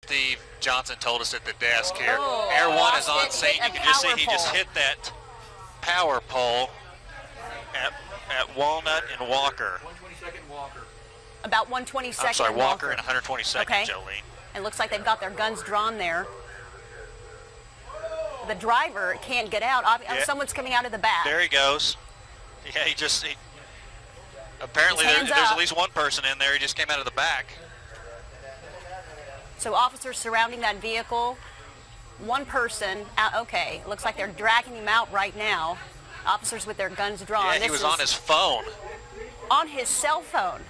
Steve Johnson told us at the desk here. Oh, Air 1 is on Austin scene. hit You a can just see power he just pole. hit that power pole at Walnut and Walker. 122nd Walker. About 122nd. I'm sorry, Walker and 122nd, Okay. Jolene. It looks like they've got their guns drawn there. The driver can't get out. Yeah. Someone's coming out of the back. There he goes. Yeah, apparently His hands there's up. at least one person in there. He just came out of the back. So officers surrounding that vehicle. One person out. Okay, looks like they're dragging him out right now. Officers with their guns drawn. Yeah, he This was is on his phone. on his cell phone.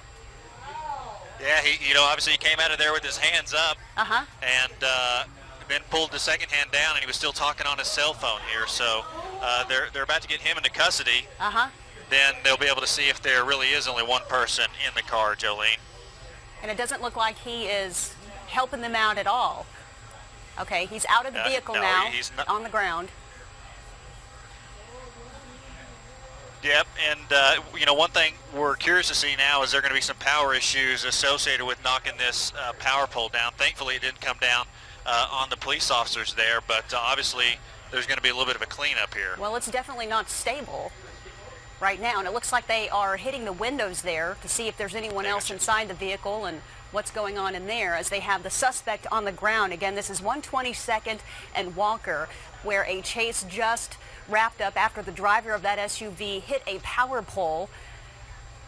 Yeah, obviously he came out of there with his hands up. Uh-huh. And then pulled the second hand down, and he was still talking on his cell phone here. So they're about to get him into custody. Uh-huh. Then they'll be able to see if there really is only one person in the car, Jolene. And it doesn't look like he is helping them out at all. Okay, he's out of the vehicle no, now, he's not. on the ground. Yep, and one thing we're curious to see now is there going to be some power issues associated with knocking this power pole down. Thankfully, it didn't come down on the police officers there, but obviously there's going to be a little bit of a cleanup here. Well, it's definitely not stable right now, and it looks like they are hitting the windows there to see if there's anyone else inside the vehicle and what's going on in there as they have the suspect on the ground. Again, this is 122nd and Walker, where a chase just wrapped up after the driver of that SUV hit a power pole,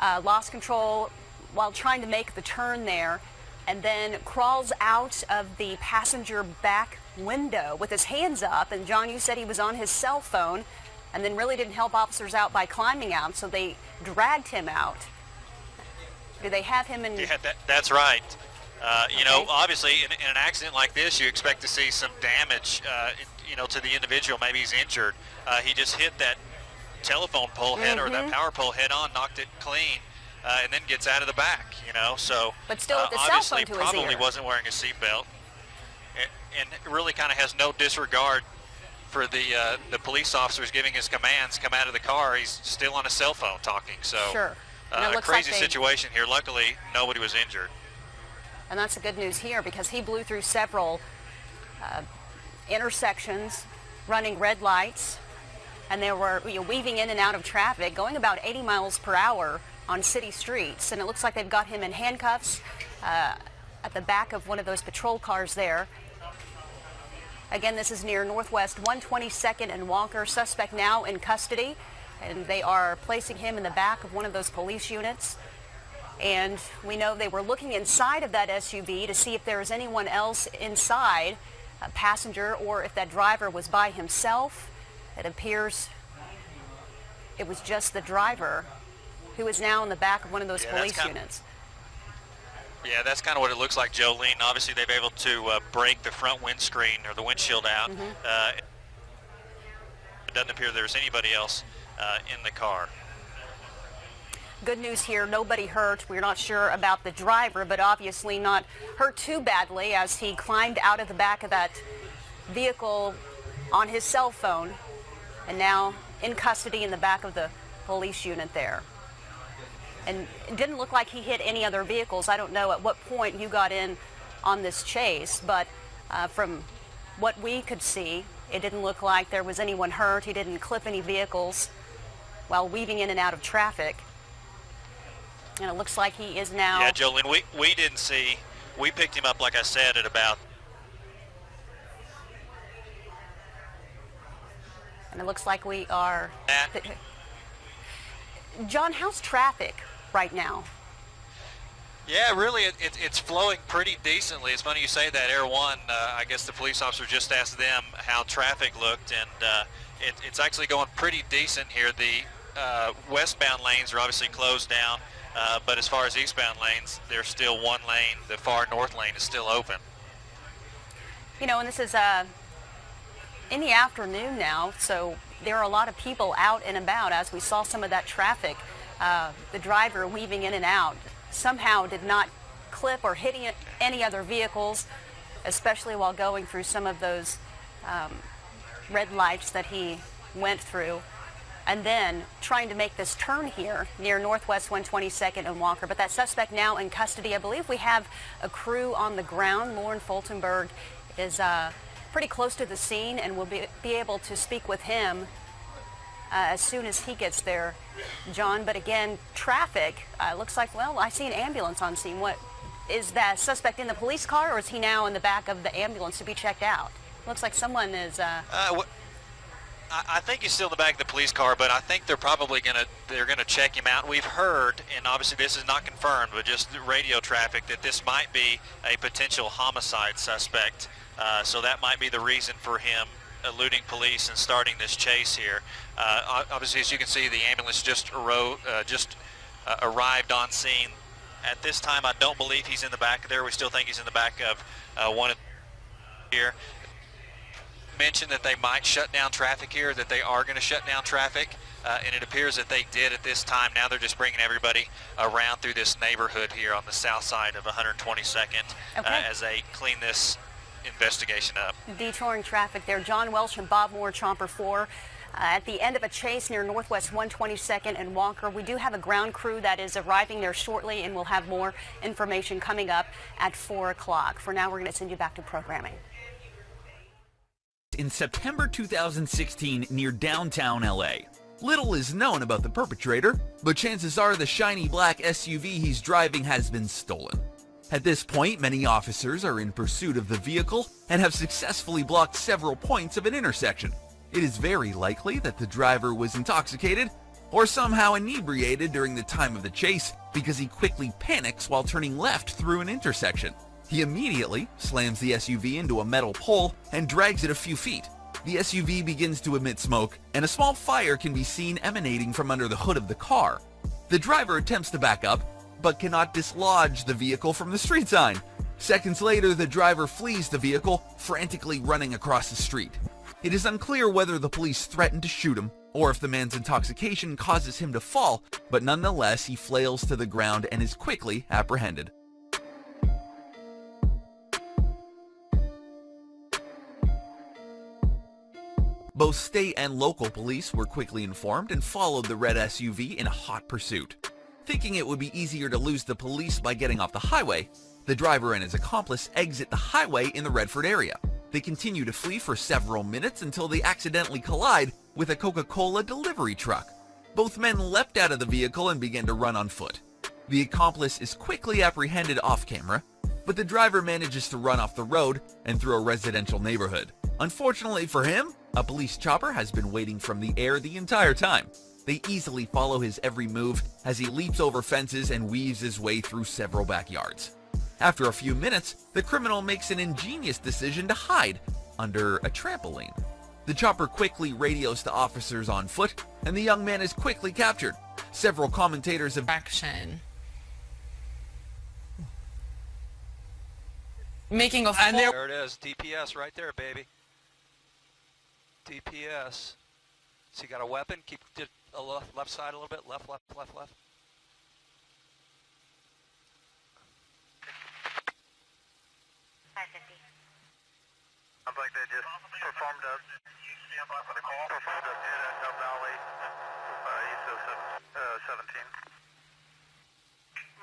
lost control while trying to make the turn there, and then crawls out of the passenger back window with his hands up. And John, you said he was on his cell phone and then really didn't help officers out by climbing out, so they dragged him out. Do they have him in? Yeah, that's right. Okay. Obviously in an accident like this, you expect to see some damage, to the individual. Maybe he's injured. He just hit that telephone pole head or that power pole head on, knocked it clean, and then gets out of the back, So But still with the cell obviously phone to his probably ear. wasn't wearing a seatbelt, and really kind of has no disregard for the police officers giving his commands. Come out of the car. He's still on his cell phone talking. So Sure. And it a looks like crazy they- situation here. Luckily, nobody was injured. And that's the good news here, because he blew through several intersections, running red lights, and they were weaving in and out of traffic, going about 80 miles per hour on city streets. And it looks like they've got him in handcuffs at the back of one of those patrol cars there. Again, this is near Northwest 122nd and Walker. Suspect now in custody, and they are placing him in the back of one of those police units. And we know they were looking inside of that SUV to see if there was anyone else inside, a passenger, or if that driver was by himself. It appears it was just the driver, who is now in the back of one of those police units. Yeah, that's kind of what it looks like, Jolene. Obviously, they've been able to break the front windscreen or the windshield out. It doesn't appear there's anybody else in the car. Good news here, nobody hurt. We're not sure about the driver, but obviously not hurt too badly as he climbed out of the back of that vehicle on his cell phone and now in custody in the back of the police unit there. And it didn't look like he hit any other vehicles. I don't know at what point you got in on this chase, but from what we could see, it didn't look like there was anyone hurt. He didn't clip any vehicles while weaving in and out of traffic. And it looks like he is now... Yeah, Jolene, we didn't see. We picked him up, like I said, at about... And it looks like we are... John, how's traffic right now? Yeah, really, it's flowing pretty decently. It's funny you say that. Air 1, I guess the police officer just asked them how traffic looked, and it's actually going pretty decent here. The westbound lanes are obviously closed down, but as far as eastbound lanes, there's still one lane. The far north lane is still open. And this is in the afternoon now, so there are a lot of people out and about. As we saw some of that traffic, the driver weaving in and out somehow did not clip or hit any other vehicles, especially while going through some of those red lights that he went through. and then trying to make this turn here near Northwest 122nd and Walker. But that suspect now in custody. I believe we have a crew on the ground. Lauren Fultonberg is pretty close to the scene, and we'll be able to speak with him as soon as he gets there, John. But again, traffic looks like, well, I see an ambulance on scene. What is that suspect in the police car, or is he now in the back of the ambulance to be checked out? Looks like someone is. I think he's still in the back of the police car, but I think they're probably gonna check him out. We've heard, and obviously this is not confirmed, but just radio traffic, that this might be a potential homicide suspect. So that might be the reason for him eluding police and starting this chase here. Obviously, as you can see, the ambulance just arrived on scene. At this time, I don't believe he's in the back there. We still think he's in the back of one of here. Mentioned that they might shut down traffic here, that they are going to shut down traffic, and it appears that they did at this time. Now they're just bringing everybody around through this neighborhood here on the south side of 122nd as they clean this investigation up. Detouring traffic there. John Welsh and Bob Moore, Chomper 4. At the end of a chase near Northwest 122nd and Walker. We do have a ground crew that is arriving there shortly, and we'll have more information coming up at 4 o'clock. For now, we're going to send you back to programming. In September 2016 near downtown LA. Little is known about the perpetrator, but chances are the shiny black SUV he's driving has been stolen. At this point, many officers are in pursuit of the vehicle and have successfully blocked several points of an intersection. It is very likely that the driver was intoxicated or somehow inebriated during the time of the chase, because he quickly panics while turning left through an intersection. He immediately slams the SUV into a metal pole and drags it a few feet. The SUV begins to emit smoke, and a small fire can be seen emanating from under the hood of the car. The driver attempts to back up, but cannot dislodge the vehicle from the street sign. Seconds later, the driver flees the vehicle, frantically running across the street. It is unclear whether the police threatened to shoot him, or if the man's intoxication causes him to fall, but nonetheless he flails to the ground and is quickly apprehended. Both state and local police were quickly informed and followed the red SUV in a hot pursuit. Thinking it would be easier to lose the police by getting off the highway, the driver and his accomplice exit the highway in the Redford area. They continue to flee for several minutes until they accidentally collide with a Coca-Cola delivery truck. Both men leapt out of the vehicle and began to run on foot. The accomplice is quickly apprehended off camera, but the driver manages to run off the road and through a residential neighborhood. Unfortunately for him, a police chopper has been waiting from the air the entire time. They easily follow his every move as he leaps over fences and weaves his way through several backyards. After a few minutes, the criminal makes an ingenious decision to hide under a trampoline. The chopper quickly radios to officers on foot, and the young man is quickly captured. Several commentators have Action. Making a And there it is, DPS right there, baby. DPS. So you got a weapon. Keep it left side a little bit. Left. 550. Sounds like they just performed a hit at Dove Valley, east of 17.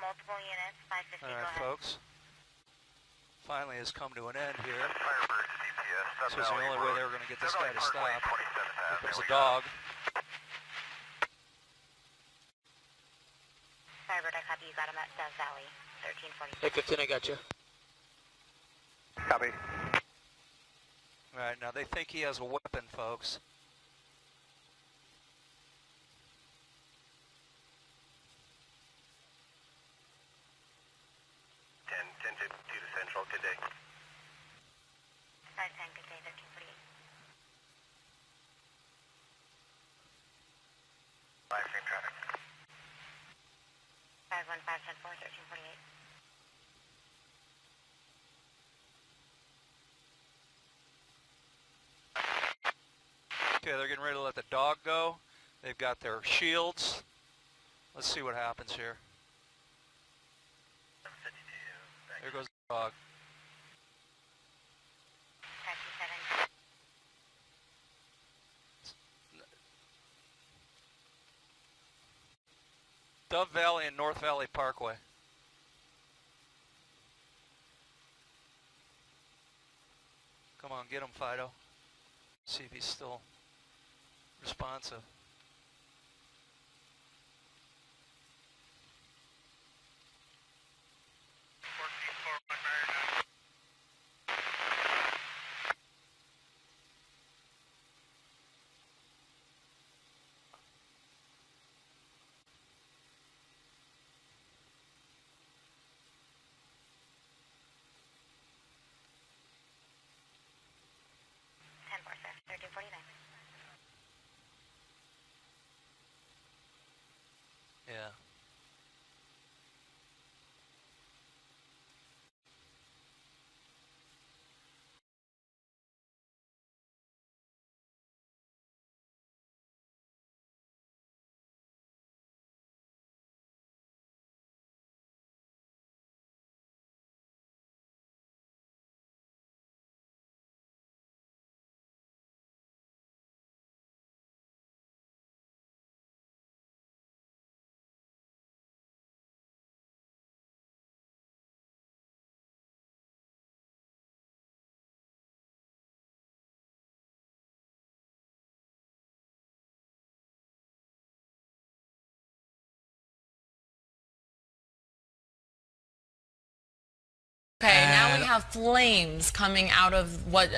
Multiple units, 550, All right, folks. Finally has come to an end here. Firebirds, DPS, Dove This was the Valley only way they Road. were going to get this Dove guy Valley to Parkway, stop. 27 Here Ave. comes There a we go. dog. Firebird, I copy you got him at Dove Valley, 1340. Hey, 15, I got you. Copy. All right, now they think he has a weapon, folks. Ten to Central, good day. 510, good day, 1348. Live stream traffic. 51510 1348. Okay, they're getting ready to let the dog go. They've got their shields. Let's see what happens here. There goes the dog. 527. Dove Valley and North Valley Parkway. Come on, get him, Fido. See if he's still responsive. Ten four, sir. 1349. Yeah. Okay, now we have flames coming out of what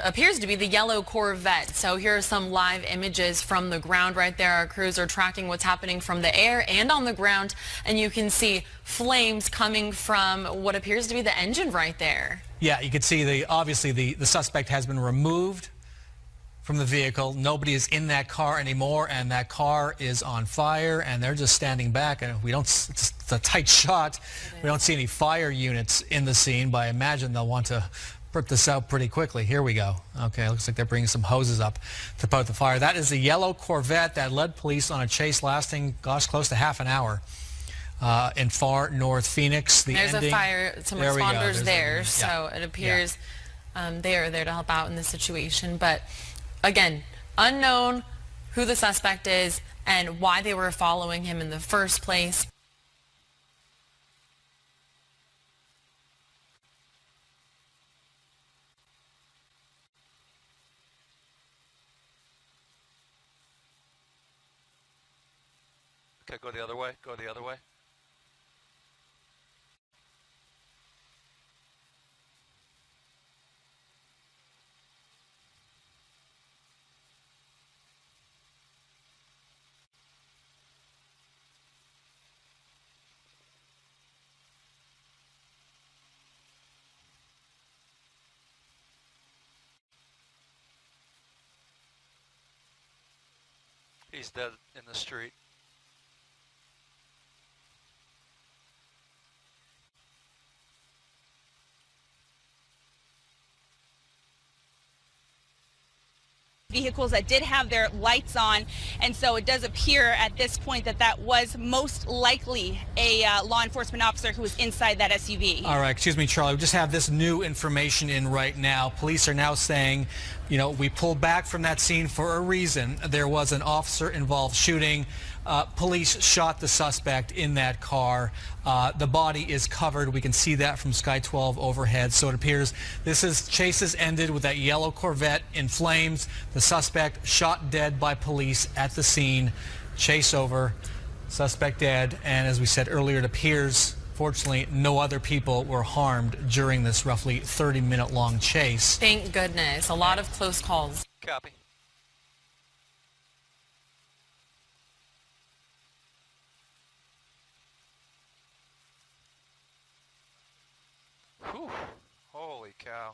appears to be the yellow Corvette. So here are some live images from the ground right there. Our crews are tracking what's happening from the air and on the ground, and you can see flames coming from what appears to be the engine right there. Yeah, you can see obviously the suspect has been removed from the vehicle. Nobody is in that car anymore, and that car is on fire, and they're just standing back, and it's a tight shot. We don't see any fire units in the scene, but I imagine they'll want to put this out pretty quickly. Here we go. Okay, looks like they're bringing some hoses up to put out the fire. That is the yellow Corvette that led police on a chase lasting, gosh, close to half an hour in far north Phoenix. There's a fire, some responders there, so yeah. it appears they are there to help out in this situation. But again, unknown who the suspect is and why they were following him in the first place. Okay, go the other way. Go the other way. He's dead in the street. Vehicles that did have their lights on, and so it does appear at this point that that was most likely a law enforcement officer who was inside that SUV. All right, excuse me, Charlie. We just have this new information in right now. Police are now saying, you know, we pulled back from that scene for a reason. There was an officer-involved shooting. Police shot the suspect in that car. The body is covered. We can see that from Sky 12 overhead. So it appears chase has ended with that yellow Corvette in flames. The suspect shot dead by police at the scene. Chase over. Suspect dead. And as we said earlier, it appears, fortunately, no other people were harmed during this roughly 30-minute long chase. Thank goodness. A lot of close calls. Copy. Whew. Holy cow.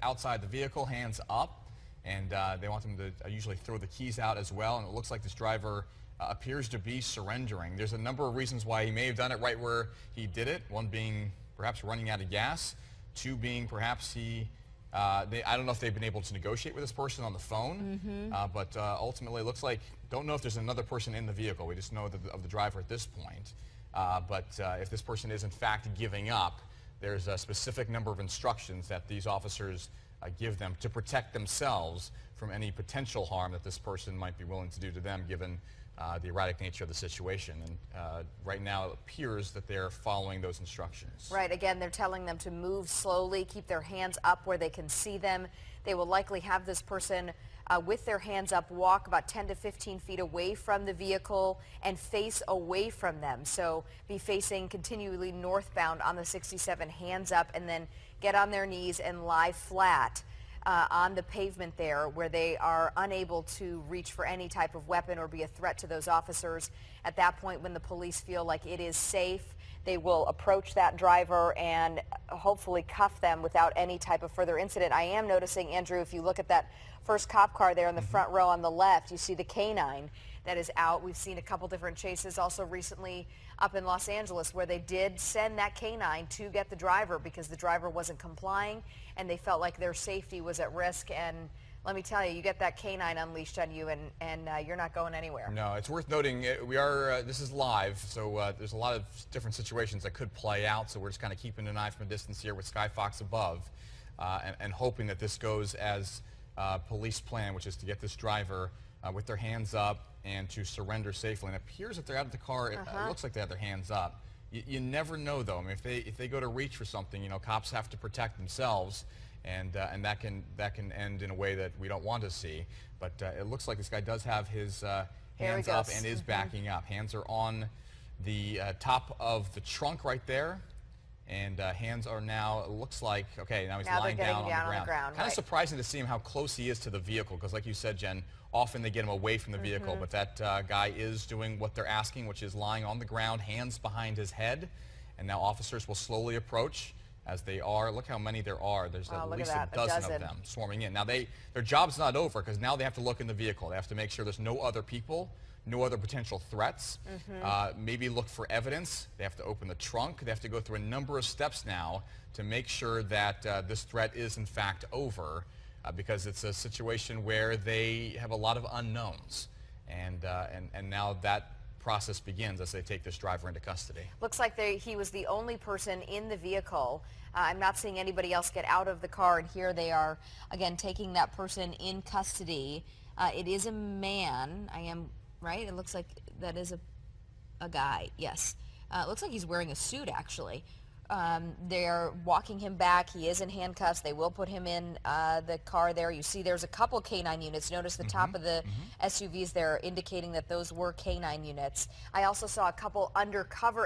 outside the vehicle, hands up, and they want them to usually throw the keys out as well. And it looks like this driver appears to be surrendering. There's a number of reasons why he may have done it right where he did it. One being perhaps running out of gas. Two being perhaps I don't know if they've been able to negotiate with this person on the phone, but ultimately it looks like, don't know if there's another person in the vehicle. We just know of the driver at this point. But if this person is in fact giving up, there's a specific number of instructions that these officers give them to protect themselves from any potential harm that this person might be willing to do to them, given the erratic nature of the situation. And right now it appears that they're following those instructions. Right. Again, they're telling them to move slowly, keep their hands up where they can see them. They will likely have this person with their hands up walk about 10 to 15 feet away from the vehicle and face away from them. So be facing continually northbound on the 67, hands up, and then get on their knees and lie flat on the pavement there, where they are unable to reach for any type of weapon or be a threat to those officers. At that point, when the police feel like it is safe, they will approach that driver and hopefully cuff them without any type of further incident. I am noticing, Andrew, if you look at that first cop car there in the front row on the left, you see the canine that is out. We've seen a couple different chases also recently up in Los Angeles where they did send that canine to get the driver because the driver wasn't complying and they felt like their safety was at risk. And let me tell you, you get that canine unleashed on you and you're not going anywhere. No, it's worth noting this is live, so there's a lot of different situations that could play out, so we're just kind of keeping an eye from a distance here with Skyfox above and hoping that this goes as police plan, which is to get this driver with their hands up and to surrender safely. And it appears that they're out of the car. It looks like they have their hands up. You never know, though. I mean, if they go to reach for something, you know, cops have to protect themselves, and that can end in a way that we don't want to see. But it looks like this guy does have his hands up and is backing up. Hands are on the top of the trunk right there. And hands are now, it looks like, okay, now he's lying down on the ground. Kind of surprising to see him how close he is to the vehicle, because like you said, Jen, often they get him away from the vehicle, but that guy is doing what they're asking, which is lying on the ground, hands behind his head. And now officers will slowly approach as they are. Look how many there are. There's at least a dozen of them swarming in. Now their job's not over, because now they have to look in the vehicle. They have to make sure there's no other people, no other potential threats, maybe look for evidence. They have to open the trunk. They have to go through a number of steps now to make sure that this threat is in fact over, because it's a situation where they have a lot of unknowns. And now that process begins as they take this driver into custody. Looks like he was the only person in the vehicle. I'm not seeing anybody else get out of the car, and here they are, again, taking that person in custody. It is a man. Right? It looks like that is a guy, yes. It looks like he's wearing a suit, actually. They're walking him back. He is in handcuffs. They will put him in the car there. You see there's a couple canine units. Notice the top of the SUVs there indicating that those were canine units. I also saw a couple undercover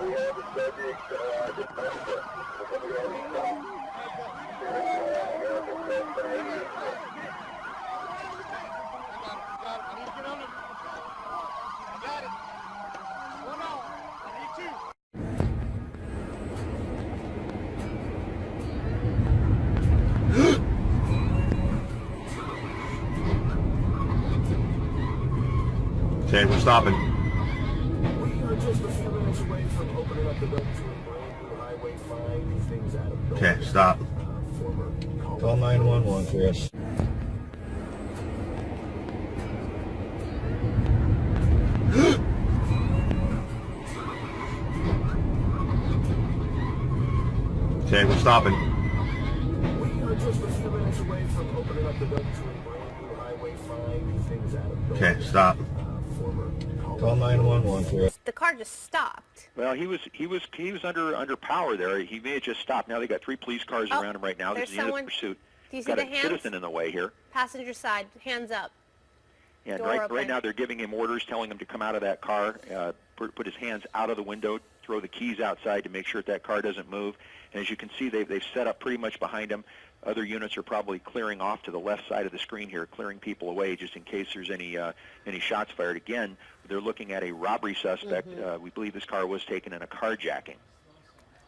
We have a subject, Okay, we're stopping. We are just a few minutes away from opening up the road to a brand new highway 5 things out of Okay, stop. Call 911, Chris. Okay, we're stopping. We are just a few minutes away from opening up the road to a brand new highway 5 things out of Okay, stop. Call 911, Chris. The car just stopped. Well, he was under power there. He may have just stopped. Now they got 3 police cars around him right now. There's the end of the pursuit. Do you see got the a hands? citizen in the way here. Passenger side, hands up. And Door right open. now they're giving him orders, telling him to come out of that car, put his hands out of the window, throw the keys outside to make sure that car doesn't move. And as you can see, they've set up pretty much behind him. Other units are probably clearing off to the left side of the screen here, clearing people away just in case there's any shots fired. Again, they're looking at a robbery suspect. We believe this car was taken in a carjacking.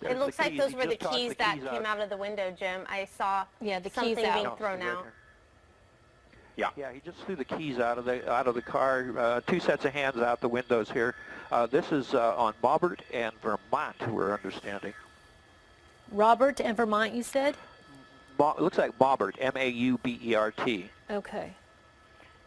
It looks like those were the keys that came out of the window, Jim. I saw the something keys being out. thrown out. Yeah. Yeah, he just threw the keys out of the car. 2 sets of hands out the windows here. This is on Maubert and Vermont, we're understanding. Robert and Vermont, you said? It looks like Maubert, M-A-U-B-E-R-T. Okay.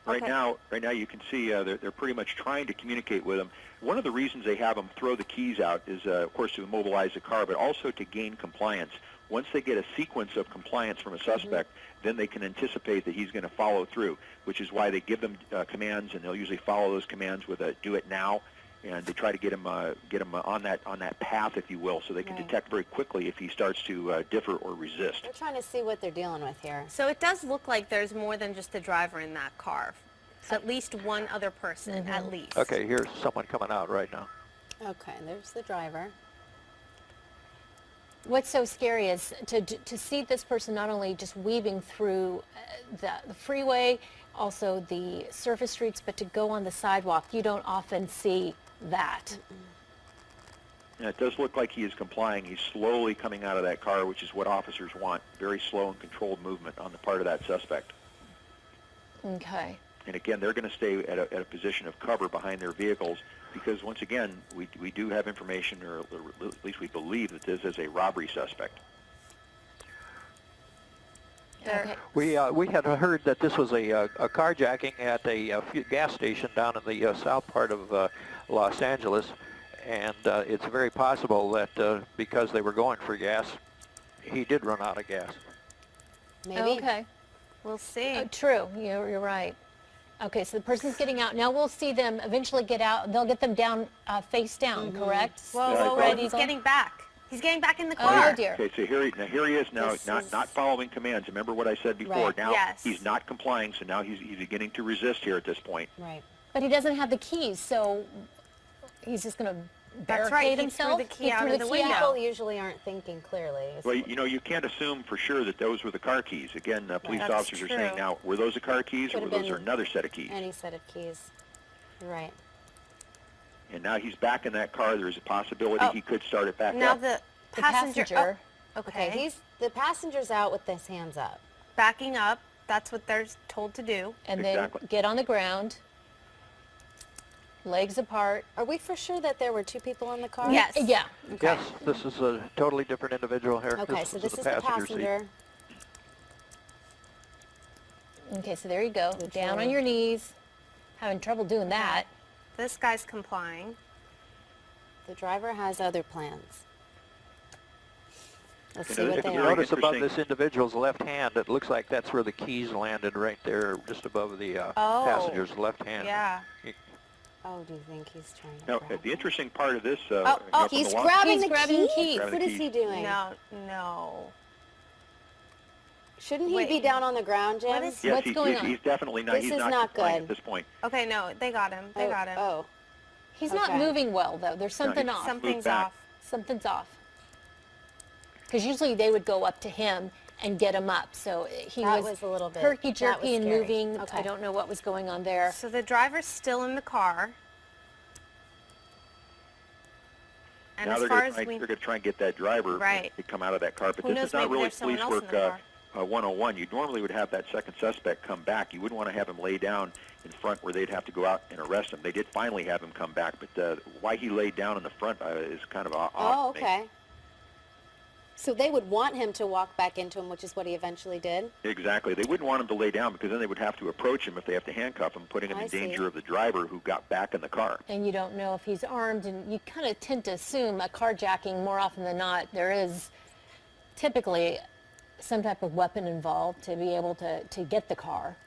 Right now you can see they're pretty much trying to communicate with him. One of the reasons they have him throw the keys out is, of course, to immobilize the car, but also to gain compliance. Once they get a sequence of compliance from a suspect, then they can anticipate that he's going to follow through, which is why they give them commands, and they'll usually follow those commands with a "do it now," and they try to get him on that path, if you will, so they can detect very quickly if he starts to differ or resist. We're trying to see what they're dealing with here. So it does look like there's more than just the driver in that car. So at least one other person, at least. Okay, here's someone coming out right now. Okay, there's the driver. What's so scary is to see this person not only just weaving through the freeway, also the surface streets, but to go on the sidewalk. You don't often see that. Yeah, it does look like he is complying. He's slowly coming out of that car, which is what officers want. Very slow and controlled movement on the part of that suspect. Okay. And again, they're going to stay at a position of cover behind their vehicles because, once again, we do have information, or at least we believe that this is a robbery suspect. Okay. We had heard that this was a carjacking at a gas station down in the south part of Los Angeles, and it's very possible that because they were going for gas, he did run out of gas. Maybe. Okay. We'll see. True. You're right. Okay, so the person's getting out. Now we'll see them eventually get out. They'll get them down, face down, correct? Whoa, He's getting back. He's getting back in the car. Oh, dear. Okay, so here he is now, not following commands. Remember what I said before. Right. Now Yes. he's not complying, so now he's beginning to resist here at this point. Right. But he doesn't have the keys, so he's just going to That's barricade right, he himself. threw the key out of the window. People usually aren't thinking clearly. Well, you can't assume for sure that those were the car keys. Again, police That's officers are saying true. now, were those the car keys or Could were have those been another set of keys? Any set of keys. You're right. And now he's back in that car. There's a possibility he could start it back Now up. the The passenger. Okay, the passenger's out with his hands up. Backing up. That's what they're told to do. And Exactly. then get on the ground, legs apart. Are we for sure that there were 2 people in the car? Yes. Yeah. Okay. Yes, this is a totally different individual here. Okay, so this is the seat. passenger. Okay, so there you go. The Down on driver. your knees. Having trouble doing that. This guy's complying. The driver has other plans. Let's see know, what if they you are. Notice above Interesting. this individual's left hand, it looks like that's where the keys landed, right there, just above the Oh. passenger's left hand. Yeah. Oh, do you think he's trying to Now, grab the it? interesting part of this, He's grabbing He's the grabbing keys? keys. Grabbing What the is he keys. doing? No. Shouldn't he Wait. be down on the ground, Jim? What is- Yes, What's going on? he's definitely not. This He's is not not complying good. at this point. Okay, no, they got him. They got him. Oh, He's not Okay. moving well, though. There's something he's off. Something's back. off. Something's off. Because usually they would go up to him and get him up. So he That was was a little bit- herky that jerky was and scary. moving. Okay. I don't know what was going on there. So the driver's still in the car. And Now as they're far going as we to try and get that driver Right. to come out of that car. But Who this knows, is not maybe really there's someone police else in work. the car. 101, you normally would have that second suspect come back. You wouldn't want to have him lay down in front where they'd have to go out and arrest him. They did finally have him come back, but why he laid down in the front is kind of odd. Oh, to me. okay. So they would want him to walk back into him, which is what he eventually did? Exactly. They wouldn't want him to lay down because then they would have to approach him if they have to handcuff him, putting him in danger of the driver who got back in the car. And you don't know if he's armed, and you kind of tend to assume a carjacking, more often than not, there is typically some type of weapon involved to be able to get the car.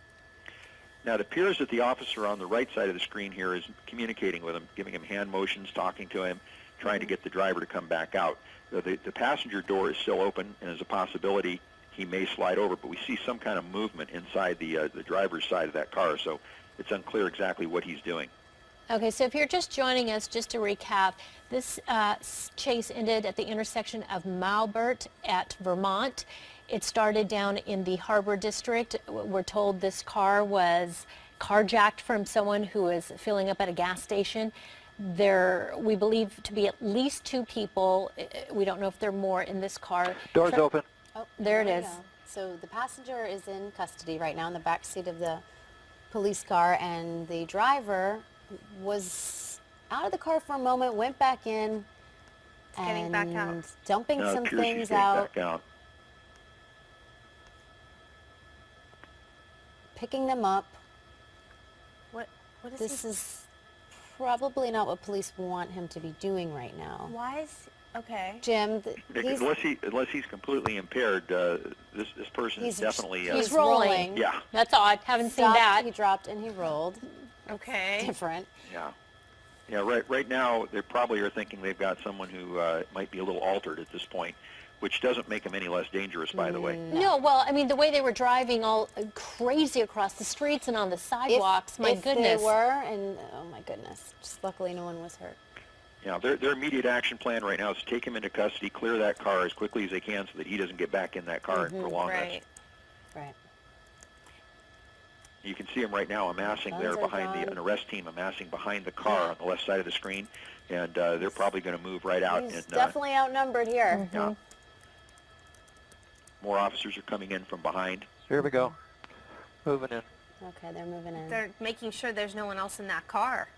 Now, it appears that the officer on the right side of the screen here is communicating with him, giving him hand motions, talking to him, trying to get the driver to come back out. The passenger door is still open, and there's a possibility he may slide over, but we see some kind of movement inside the driver's side of that car, so it's unclear exactly what he's doing. Okay, so if you're just joining us, just to recap, this chase ended at the intersection of Maubert at Vermont. It started down in the Harbor District. We're told this car was carjacked from someone who was filling up at a gas station. There, we believe to be at least 2 people. We don't know if there are more in this car. Doors open. Oh, there it we is. go. So the passenger is in custody right now in the back seat of the police car, and the driver was out of the car for a moment, went back in, Getting back out. dumping Now it some appears he's things getting out, back out. picking them up. What is This is probably not what police want him to be doing right now. Why is... Okay. Jim, Unless he's completely impaired, this person is definitely... He's rolling. Yeah. That's odd. Haven't seen Stopped, that. He dropped and he rolled. Okay. Different. Yeah. Yeah, right now they probably are thinking they've got someone who might be a little altered at this point, which doesn't make him any less dangerous, by the way. No, well, I mean, the way they were driving all crazy across the streets and on the sidewalks, my if goodness. they were, and oh my goodness, just luckily no one was hurt. Yeah, their immediate action plan right now is to take him into custody, clear that car as quickly as they can so that he doesn't get back in that car and prolong this. Right. You can see him right now amassing Guns there are behind gone. an arrest team amassing behind the car on the left side of the screen, and they're probably going to move right out. He's and definitely outnumbered here. yeah, more officers are coming in from behind. Here we go. Moving in. Okay, they're moving in. They're making sure there's no one else in that car.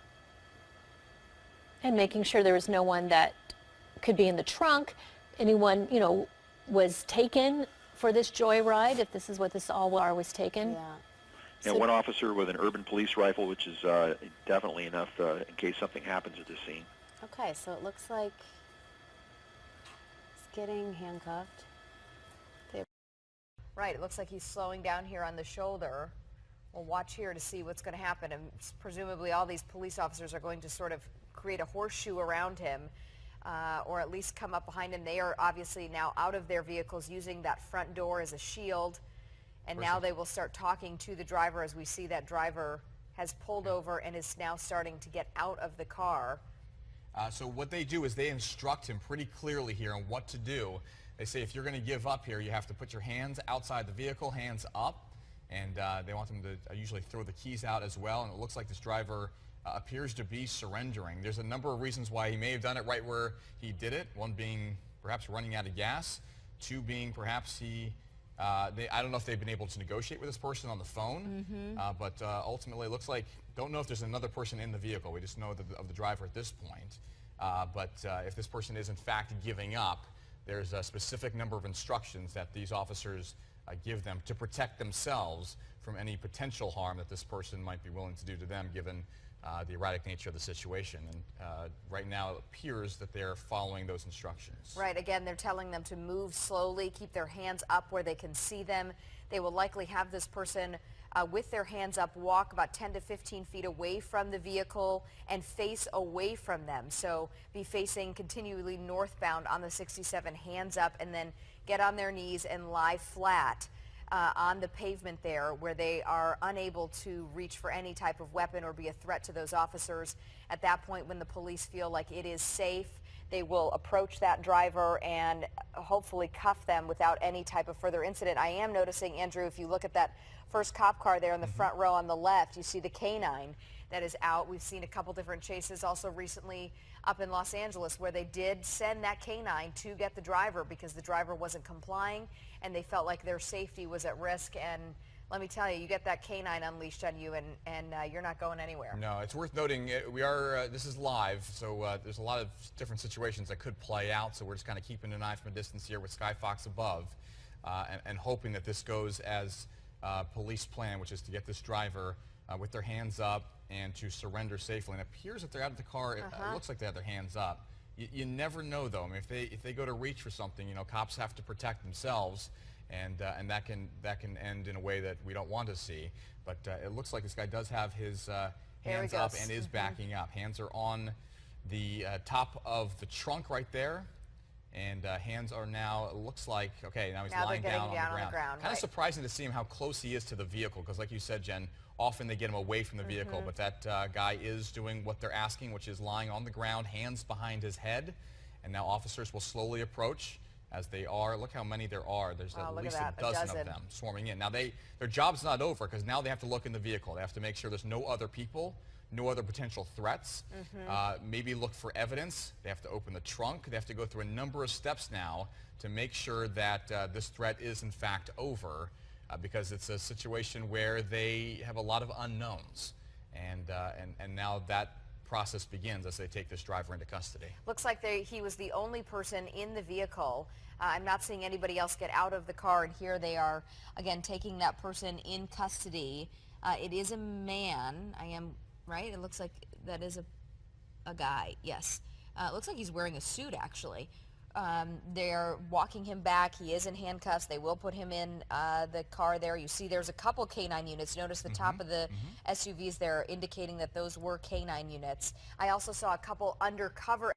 And making sure there was no one that could be in the trunk. Anyone, you know, was taken for this joyride, if this is what this all was taken. Yeah. And one officer with an urban police rifle, which is definitely enough in case something happens at this scene. Okay, so it looks like he's getting handcuffed. Right, it looks like he's slowing down here on the shoulder. We'll watch here to see what's going to happen, and presumably all these police officers are going to sort of create a horseshoe around him, or at least come up behind him. They are obviously now out of their vehicles using that front door as a shield, and now they will start talking to the driver as we see that driver has pulled over and is now starting to get out of the car. So what they do is they instruct him pretty clearly here on what to do. They say if you're going to give up here, you have to put your hands outside the vehicle, hands up, and they want them to usually throw the keys out as well, and it looks like this driver appears to be surrendering. There's a number of reasons why he may have done it right where he did it, one being perhaps running out of gas, 2 being perhaps he, I don't know if they've been able to negotiate with this person on the phone, but ultimately it looks like, don't know if there's another person in the vehicle. We just know of the driver at this point. But if this person is in fact giving up, there's a specific number of instructions that these officers give them to protect themselves from any potential harm that this person might be willing to do to them, given the erratic nature of the situation. And right now it appears that they're following those instructions. Right, again, they're telling them to move slowly, keep their hands up where they can see them. They will likely have this person with their hands up walk about 10 to 15 feet away from the vehicle and face away from them. So be facing continually northbound on the 67, hands up, and then get on their knees and lie flat on the pavement there, where they are unable to reach for any type of weapon or be a threat to those officers. At that point, when the police feel like it is safe, They will approach that driver and hopefully cuff them without any type of further incident. I am noticing, Andrew, if you look at that first cop car there in the front row on the left, you see the canine that is out. We've seen a couple different chases also recently up in Los Angeles where they did send that canine to get the driver because the driver wasn't complying and they felt like their safety was at risk. And let me tell you, you get that canine unleashed on you and you're not going anywhere. No, it's worth noting this is live, so there's a lot of different situations that could play out, so we're just kind of keeping an eye from a distance here with Sky Fox above and hoping that this goes as police plan, which is to get this driver with their hands up and to surrender safely. And it appears that they're out of the car. It looks like they have their hands up. You never know, though. I mean, if they go to reach for something, you know, cops have to protect themselves, and that can end in a way that we don't want to see. But it looks like this guy does have his hands up and is backing up. Hands are on the top of the trunk right there. And hands are now, it looks like, okay, now he's lying down on the ground. Kind of surprising to see him how close he is to the vehicle, because like you said, Jen, often they get him away from the vehicle, but that guy is doing what they're asking, which is lying on the ground, hands behind his head. And now officers will slowly approach as they are. Look how many there are. There's at least a dozen of them swarming in. Now their job's not over, because now they have to look in the vehicle. They have to make sure there's no other people, no other potential threats, maybe look for evidence. They have to open the trunk. They have to go through a number of steps now to make sure that this threat is in fact over, because it's a situation where they have a lot of unknowns. And now that process begins as they take this driver into custody. Looks like he was the only person in the vehicle. I'm not seeing anybody else get out of the car, and here they are, again, taking that person in custody. It is a man. Right? It looks like that is a guy, yes. It looks like he's wearing a suit, actually. They're walking him back. He is in handcuffs. They will put him in the car there. You see there's a couple canine units. Notice the top of the SUVs there indicating that those were canine units. I also saw a couple undercover.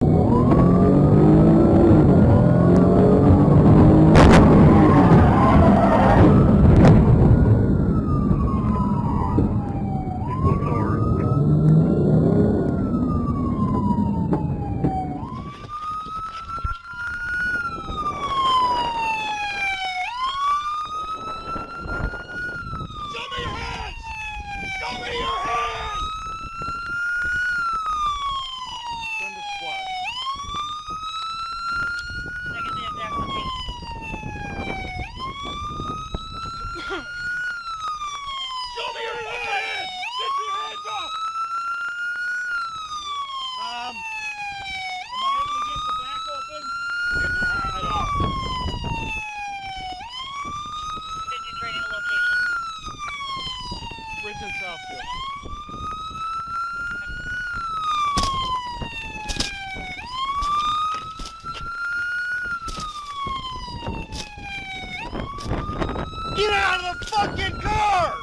Get out of the fucking car!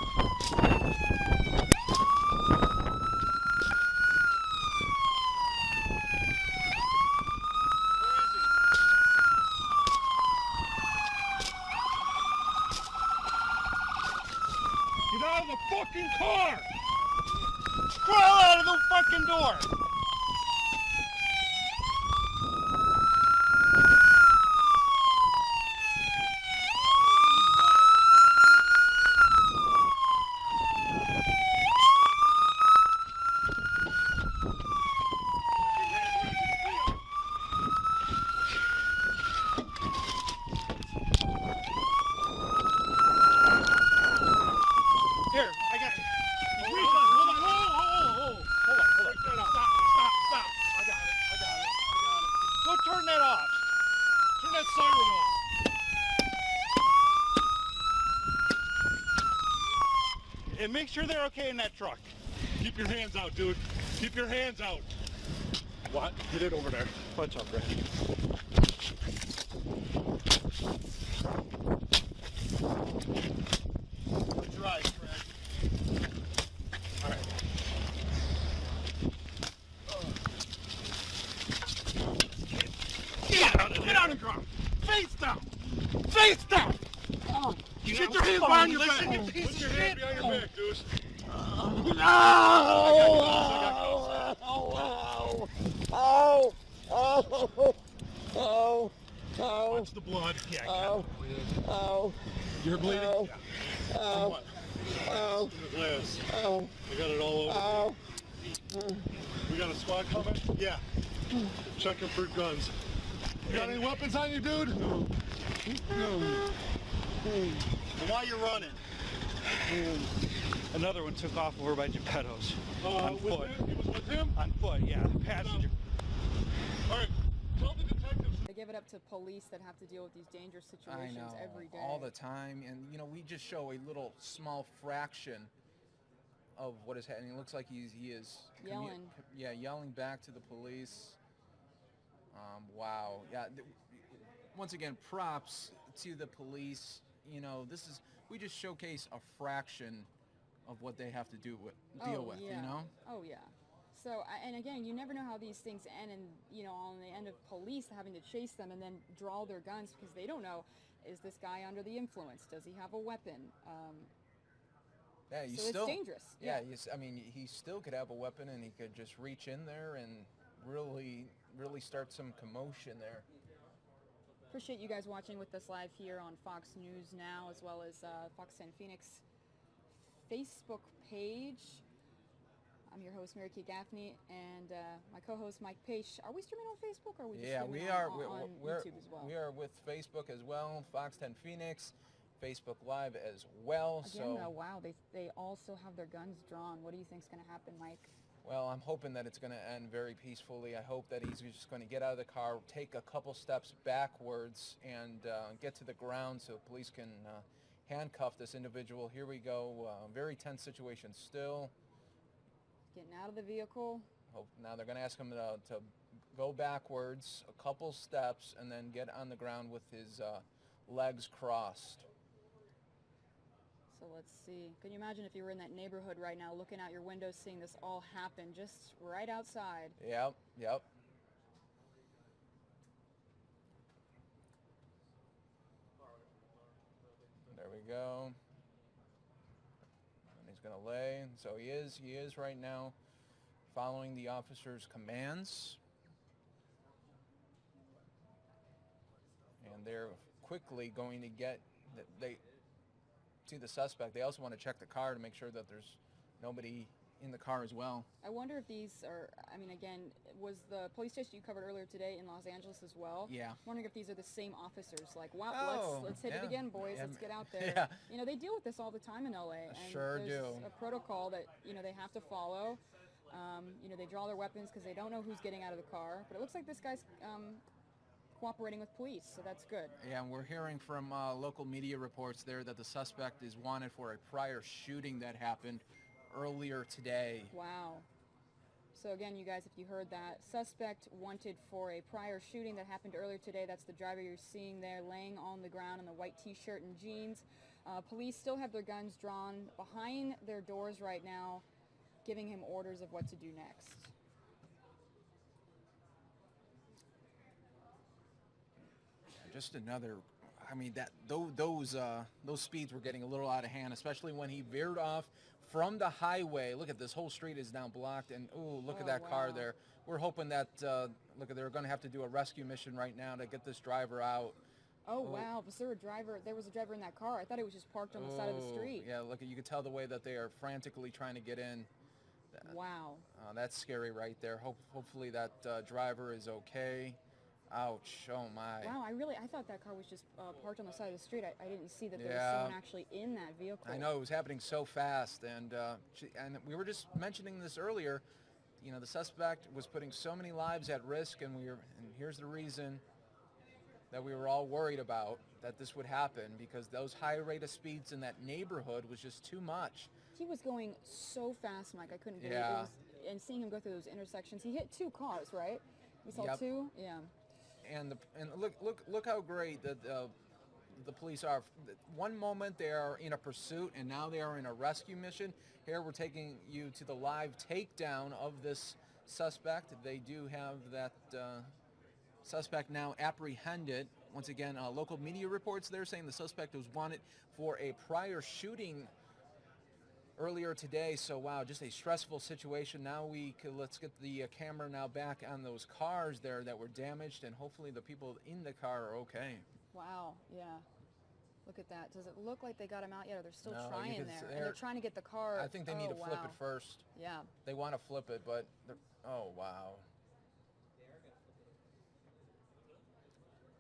Get out of the fucking car! Crawl out of the fucking door! Here, I got it. Hold on. Stop. I got it. Go turn that off. Turn that siren off. And make sure they're okay in that truck. Keep your hands out, dude. Keep your hands out. What? Get it over there. Punch up, Brad. Close your eyes, Fred. All right. Get out and drop. Face down. Face down. Get your hands behind your back. Put your hands behind your back, dude. No! Oh! Watch the blood. Yeah. You're bleeding? Yeah. What? Liz. We got it all over. We got a squad coming? Yeah. Checking for guns. You got any weapons on you, dude? No. Why you running? Another one took off over by Geppetto's. On foot. He was with him? On foot, yeah. Passenger. All right. Tell the detectives. They give it up to police that have to deal with these dangerous situations every day. All the time. And, you know, we just show a little small fraction of what is happening. It looks like he is yelling. Yelling back to the police. Wow. Yeah. Once again, props to the police. You know, we just showcase a fraction of what they have to deal with, you know? Oh, yeah. So, and again, you never know how these things end, and, you know, on the end of police having to chase them and then draw their guns because they don't know, is this guy under the influence? Does he have a weapon? Yeah, so it's dangerous. Yeah, I mean, he still could have a weapon, and he could just reach in there and really start some commotion there. Appreciate you guys watching with us live here on Fox News Now, as well as Fox 10 Phoenix Facebook page. I'm your host, Mary Kay Gaffney, and my co-host, Mike Page. Are we streaming on Facebook, or are we just streaming on YouTube as well? We are with Facebook as well, Fox 10 Phoenix, Facebook Live as well. Again, wow, they also have their guns drawn. What do you think is going to happen, Mike? Well, I'm hoping that it's going to end very peacefully. I hope that he's just going to get out of the car, take a couple steps backwards, and get to the ground so police can handcuff this individual. Here we go. Very tense situation still. Getting out of the vehicle. Now they're going to ask him to go backwards a couple steps and then get on the ground with his legs crossed. So let's see. Can you imagine if you were in that neighborhood right now, looking out your window, seeing this all happen just right outside? Yep. There we go. And he's going to lay. So he is right now following the officer's commands. And they're quickly going to get to the suspect. They also want to check the car to make sure that there's nobody in the car as well. I wonder if these are, I mean, again, was the police station you covered earlier today in Los Angeles as well? Yeah. I'm wondering if these are the same officers. Like, wow, let's hit it again, boys. Let's get out there. Yeah. You know, they deal with this all the time in LA. And sure there's do. A protocol that, you know, they have to follow. You know, they draw their weapons because they don't know who's getting out of the car. But it looks like this guy's cooperating with police, so that's good. Yeah, and we're hearing from local media reports there that the suspect is wanted for a prior shooting that happened earlier today. Wow. So again, you guys, if you heard that, suspect wanted for a prior shooting that happened earlier today. That's the driver you're seeing there laying on the ground in the white t-shirt and jeans. Police still have their guns drawn behind their doors right now, giving him orders of what to do next. Just another, I mean, those speeds were getting a little out of hand, especially when he veered off from the highway. Look at this whole street is now blocked, and look at that car there. We're hoping that they're going to have to do a rescue mission right now to get this driver out. Oh wow, was there a driver? There was a driver in that car. I thought he was just parked on the side of the street. Yeah, look, you can tell the way that they are frantically trying to get in. Wow. That's scary right there. Hopefully that driver is okay. Ouch, oh my. Wow, I thought that car was just parked on the side of the street. I didn't see that there was someone actually in that vehicle. I know, it was happening so fast, and we were just mentioning this earlier. You know, the suspect was putting so many lives at risk, and here's the reason that we were all worried about that this would happen, because those high rate of speeds in that neighborhood was just too much. He was going so fast, Mike, I couldn't believe it. And seeing him go through those intersections, he hit two cars, right? We saw two? Yeah. And look how great that the police are. One moment they are in a pursuit, and now they are in a rescue mission. Here we're taking you to the live takedown of this suspect. They do have that suspect now apprehended. Once again, local media reports, they're saying the suspect was wanted for a prior shooting earlier today. So wow, just a stressful situation. Now let's get the camera now back on those cars there that were damaged, and hopefully the people in the car are okay. Wow, yeah. Look at that. Does it look like they got him out yet, or they're still No, trying you there? can- And they're trying to get the car. I think they need to flip wow. it first. Yeah. They want to flip it, but oh wow.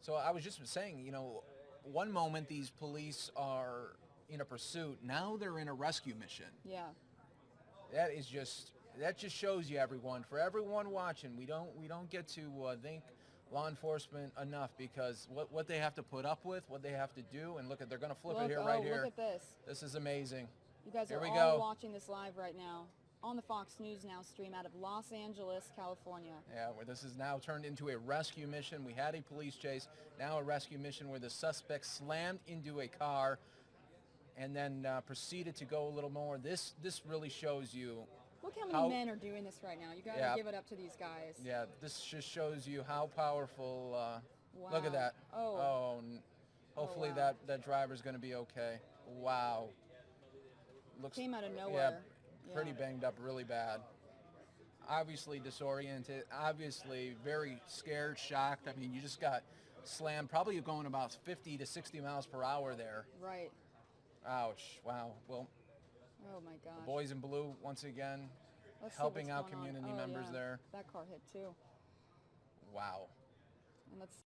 So I was just saying, you know, one moment these police are in a pursuit, now they're in a rescue mission. Yeah. That just shows you, everyone, for everyone watching, we don't get to thank law enforcement enough, because what they have to put up with, what they have to do, and look at, they're going to flip it here, right here. Look at this. This is amazing. You guys Here are we all go. watching this live right now on the Fox News Now stream out of Los Angeles, California. Yeah, where this is now turned into a rescue mission. We had a police chase, now a rescue mission where the suspect slammed into a car and then proceeded to go a little more. This really shows you. Look how many men are doing this right now. You got to give it up to these guys. Yeah, this just shows you how powerful. Wow. Look at that. Oh. Hopefully wow. that driver's going to be okay. Wow. Looks, came out of nowhere. Yeah, pretty banged up, really bad. Obviously disoriented. Obviously very scared, shocked. I mean, you just got slammed. Probably going about 50 to 60 miles per hour there. Right. Ouch. Wow. Well. Oh my gosh. The boys in blue once again, Let's see helping what's out going on. community members yeah. there. That car hit too. Wow. And let's